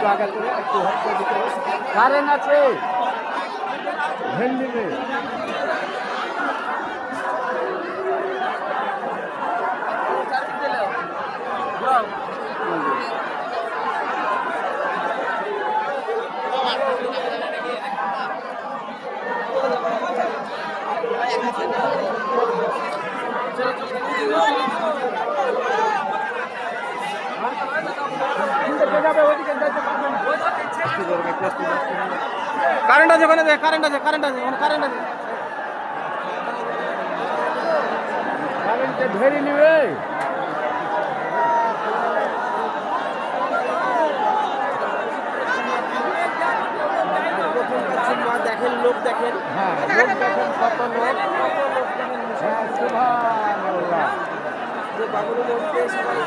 একটু আগে করে একটু হচ্ছে দিতে কারেন্ট আছে ভেন্ডিংয়ে কারেন্ট আছে ওখানে, কারেন্ট আছে, কারেন্ট আছে, কারেন্ট আছে। কারেন্টে ধরে নিবে দেখেন লোক, দেখেন হ্যাঁ লোক দেখেন কত লোক হ্যাঁ সুবহানাল্লাহ যে বাবুর মধ্যে সবাই